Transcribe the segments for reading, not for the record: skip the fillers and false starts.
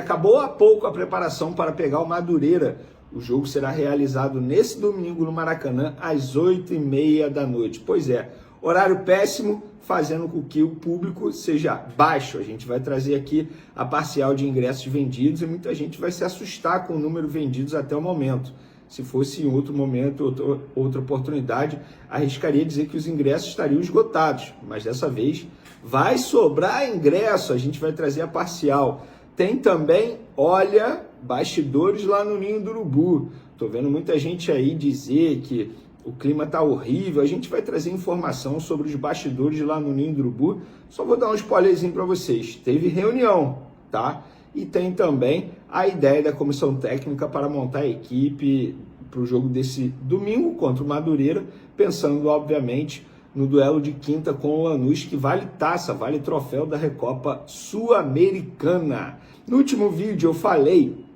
acabou há pouco a preparação para pegar o Madureira. O jogo será realizado nesse domingo no Maracanã, às 8h30 da noite. Pois é, horário péssimo, fazendo com que o público seja baixo. A gente vai trazer aqui a parcial de ingressos vendidos e muita gente vai se assustar com o número vendidos até o momento. Se fosse em outro momento, outra oportunidade, arriscaria dizer que os ingressos estariam esgotados. Mas dessa vez vai sobrar ingresso, a gente vai trazer a parcial. Tem também, olha, bastidores lá no Ninho do Urubu. Tô vendo muita gente aí dizer que o clima tá horrível. A gente vai trazer informação sobre os bastidores lá no Ninho do Urubu. Só vou dar um spoilerzinho para vocês. Teve reunião, tá? E tem também a ideia da comissão técnica para montar a equipe para o jogo desse domingo contra o Madureira, pensando, obviamente, no duelo de quinta com o Lanús, que vale taça, vale troféu da Recopa Sul-Americana. No último vídeo eu falei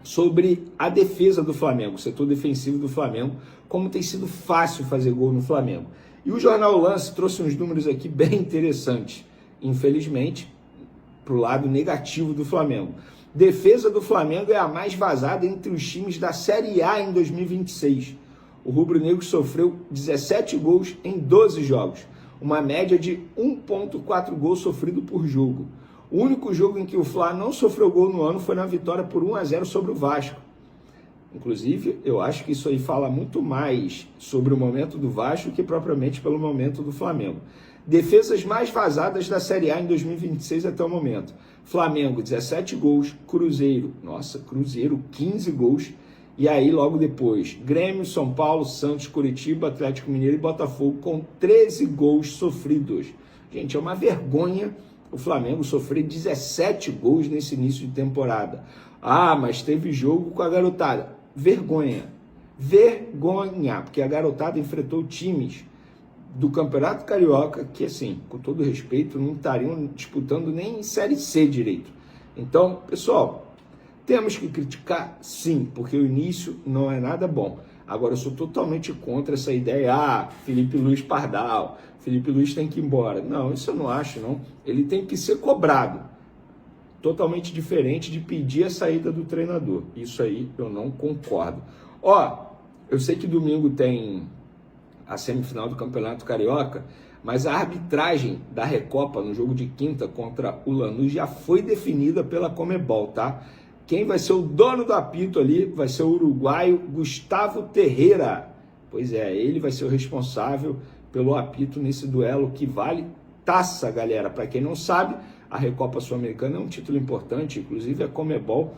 sobre a defesa do Flamengo, o setor defensivo do Flamengo, como tem sido fácil fazer gol no Flamengo. E o Jornal Lance trouxe uns números aqui bem interessantes, infelizmente, para o lado negativo do Flamengo. Defesa do Flamengo é a mais vazada entre os times da Série A em 2026. O rubro-negro sofreu 17 gols em 12 jogos, uma média de 1,4 gols sofrido por jogo. O único jogo em que o Fla não sofreu gol no ano foi na vitória por 1-0 sobre o Vasco. Inclusive, eu acho que isso aí fala muito mais sobre o momento do Vasco que propriamente pelo momento do Flamengo. Defesas mais vazadas da Série A em 2026 até o momento. Flamengo, 17 gols. Cruzeiro, 15 gols. E aí, logo depois, Grêmio, São Paulo, Santos, Curitiba, Atlético Mineiro e Botafogo com 13 gols sofridos. Gente, é uma vergonha o Flamengo sofrer 17 gols nesse início de temporada. Ah, mas teve jogo com a garotada. Vergonha. Vergonha, porque a garotada enfrentou times do Campeonato Carioca que, assim, com todo respeito, não estariam disputando nem Série C direito. Então, pessoal, temos que criticar, sim, porque o início não é nada bom. Agora, eu sou totalmente contra essa ideia, Felipe Luiz Pardal, Felipe Luiz tem que ir embora. Não, isso eu não acho, não. Ele tem que ser cobrado. Totalmente diferente de pedir a saída do treinador. Isso aí eu não concordo. Eu sei que domingo tem a semifinal do Campeonato Carioca, mas a arbitragem da Recopa no jogo de quinta contra o Lanús já foi definida pela Conmebol, tá? Quem vai ser o dono do apito ali vai ser o uruguaio Gustavo Terreira. Pois é, ele vai ser o responsável pelo apito nesse duelo que vale taça, galera. Para quem não sabe, a Recopa Sul-Americana é um título importante, inclusive a Conmebol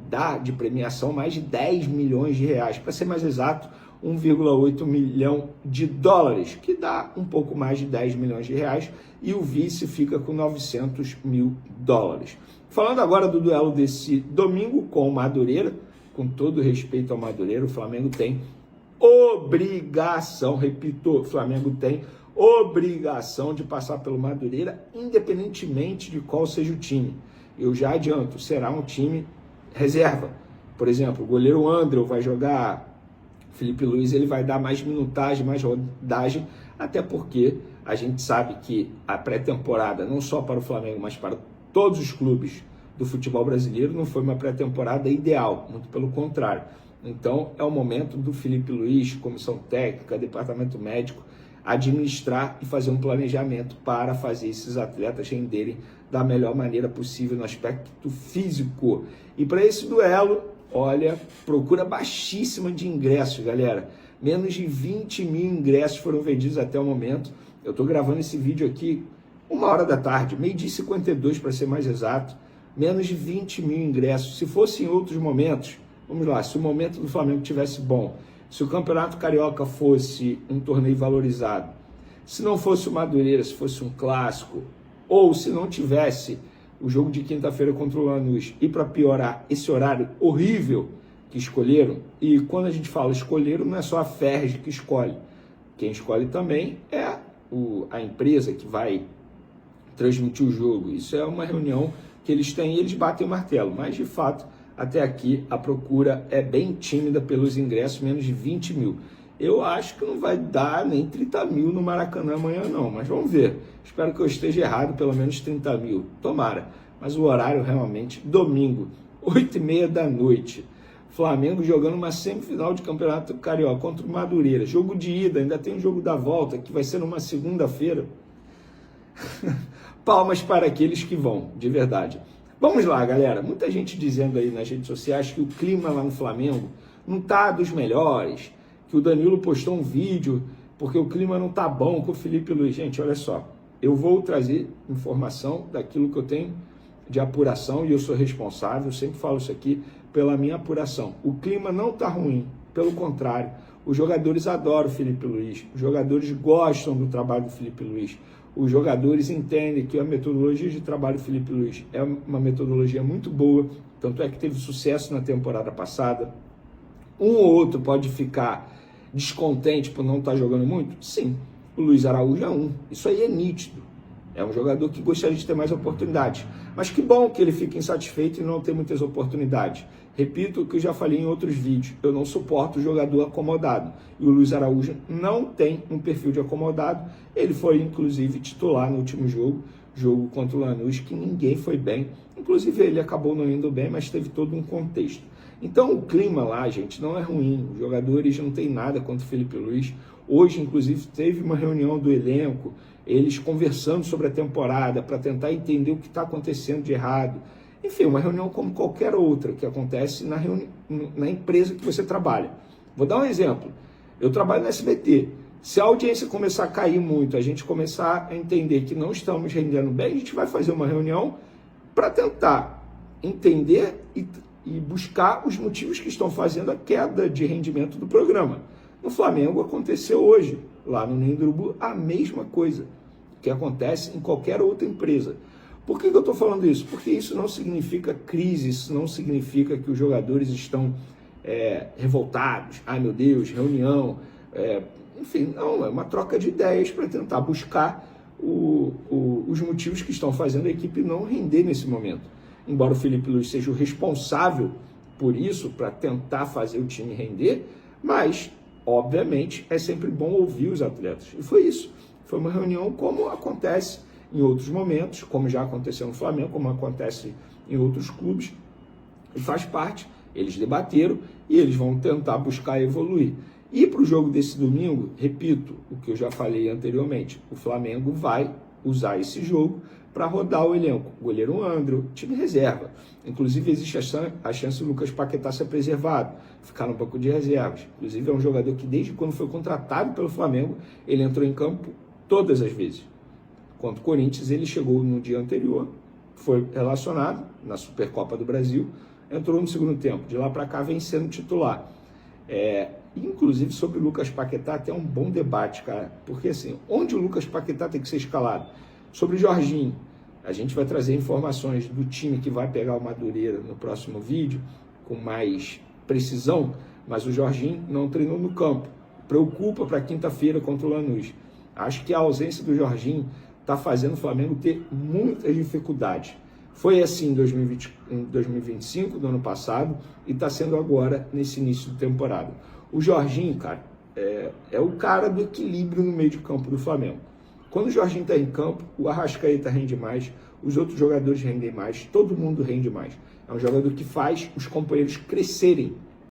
dá de premiação mais de 10 milhões de reais, para ser mais exato, 1,8 milhão de dólares, que dá um pouco mais de 10 milhões de reais, e o vice fica com 900 mil dólares. Falando agora do duelo desse domingo com o Madureira, com todo respeito ao Madureira, o Flamengo tem obrigação, repito, o Flamengo tem obrigação de passar pelo Madureira, independentemente de qual seja o time. Eu já adianto, será um time reserva. Por exemplo, o goleiro André vai jogar, Felipe Luiz ele vai dar mais minutagem, mais rodagem, até porque a gente sabe que a pré-temporada, não só para o Flamengo, mas para todos os clubes do futebol brasileiro, não foi uma pré-temporada ideal, muito pelo contrário. Então, é o momento do Felipe Luiz, comissão técnica, departamento médico, administrar e fazer um planejamento para fazer esses atletas renderem da melhor maneira possível no aspecto físico. E para esse duelo, olha, procura baixíssima de ingressos, galera. Menos de 20 mil ingressos foram vendidos até o momento. Eu estou gravando esse vídeo aqui 1h da tarde, 12h52 para ser mais exato. Menos de 20 mil ingressos. Se fosse em outros momentos, vamos lá, se o momento do Flamengo tivesse bom, se o Campeonato Carioca fosse um torneio valorizado, se não fosse o Madureira, se fosse um clássico, ou se não tivesse o jogo de quinta-feira contra o Lanús, e para piorar, esse horário horrível que escolheram, e quando a gente fala escolheram, não é só a Ferg que escolhe, quem escolhe também é a empresa que vai transmitir o jogo. Isso é uma reunião que eles têm e eles batem o martelo, mas de fato, até aqui a procura é bem tímida pelos ingressos, menos de 20 mil. Eu acho que não vai dar nem 30 mil no Maracanã amanhã não, mas vamos ver. Espero que eu esteja errado, pelo menos 30 mil. Tomara. mas o horário realmente, domingo, 8h30 da noite. Flamengo jogando uma semifinal de Campeonato Carioca contra o Madureira. Jogo de ida, ainda tem o jogo da volta, que vai ser numa segunda-feira. Palmas para aqueles que vão, de verdade. Vamos lá, galera. Muita gente dizendo aí nas redes sociais que o clima lá no Flamengo não tá dos melhores, que o Danilo postou um vídeo porque o clima não tá bom com o Felipe Luiz. Gente, olha só, eu vou trazer informação daquilo que eu tenho de apuração e eu sou responsável, eu sempre falo isso aqui, pela minha apuração. O clima não tá ruim, pelo contrário, os jogadores adoram o Felipe Luiz, os jogadores gostam do trabalho do Felipe Luiz, os jogadores entendem que a metodologia de trabalho do Felipe Luiz é uma metodologia muito boa, tanto é que teve sucesso na temporada passada. Um ou outro pode ficar descontente por não estar jogando muito? Sim, o Luiz Araújo é um, isso aí é nítido. É um jogador que gostaria de ter mais oportunidades. Mas que bom que ele fique insatisfeito e não ter muitas oportunidades. Repito o que eu já falei em outros vídeos. Eu não suporto o jogador acomodado. E o Luiz Araújo não tem um perfil de acomodado. Ele foi, inclusive, titular no último jogo contra o Lanús, que ninguém foi bem. Inclusive, ele acabou não indo bem, mas teve todo um contexto. Então, o clima lá, gente, não é ruim. Os jogadores não têm nada contra o Felipe Luiz. Hoje, inclusive, teve uma reunião do elenco, eles conversando sobre a temporada para tentar entender o que está acontecendo de errado. Enfim, uma reunião como qualquer outra que acontece na empresa que você trabalha. Vou dar um exemplo. Eu trabalho no SBT. Se a audiência começar a cair muito, a gente começar a entender que não estamos rendendo bem, a gente vai fazer uma reunião para tentar entender e buscar os motivos que estão fazendo a queda de rendimento do programa. No Flamengo aconteceu hoje, lá no Ninho do Urubu, a mesma coisa que acontece em qualquer outra empresa. Por que eu estou falando isso? Porque isso não significa crise, isso não significa que os jogadores estão revoltados, ai meu Deus, reunião, enfim, não, é uma troca de ideias para tentar buscar os motivos que estão fazendo a equipe não render nesse momento. Embora o Felipe Luiz seja o responsável por isso, para tentar fazer o time render, mas obviamente é sempre bom ouvir os atletas. E foi isso. Foi uma reunião como acontece em outros momentos, como já aconteceu no Flamengo, como acontece em outros clubes, e faz parte. Eles debateram e eles vão tentar buscar evoluir. E para o jogo desse domingo, repito o que eu já falei anteriormente, o Flamengo vai usar esse jogo para rodar o elenco. Goleiro André, time reserva. Inclusive existe a chance do Lucas Paquetá ser preservado, ficar no banco de reservas. Inclusive é um jogador que desde quando foi contratado pelo Flamengo, ele entrou em campo todas as vezes. Contra o Corinthians, ele chegou no dia anterior, foi relacionado na Supercopa do Brasil, entrou no segundo tempo. De lá para cá vem sendo titular. Inclusive sobre o Lucas Paquetá tem um bom debate, cara. Porque assim, onde o Lucas Paquetá tem que ser escalado? Sobre o Jorginho, a gente vai trazer informações do time que vai pegar o Madureira no próximo vídeo, com mais precisão, mas o Jorginho não treinou no campo. Preocupa para quinta-feira contra o Lanús. Acho que a ausência do Jorginho está fazendo o Flamengo ter muitas dificuldades. Foi assim em 2025, do ano passado, e está sendo agora nesse início de temporada. O Jorginho, cara, é o cara do equilíbrio no meio de campo do Flamengo. Quando o Jorginho está em campo, o Arrascaeta rende mais, os outros jogadores rendem mais, todo mundo rende mais. É um jogador que faz os companheiros crescerem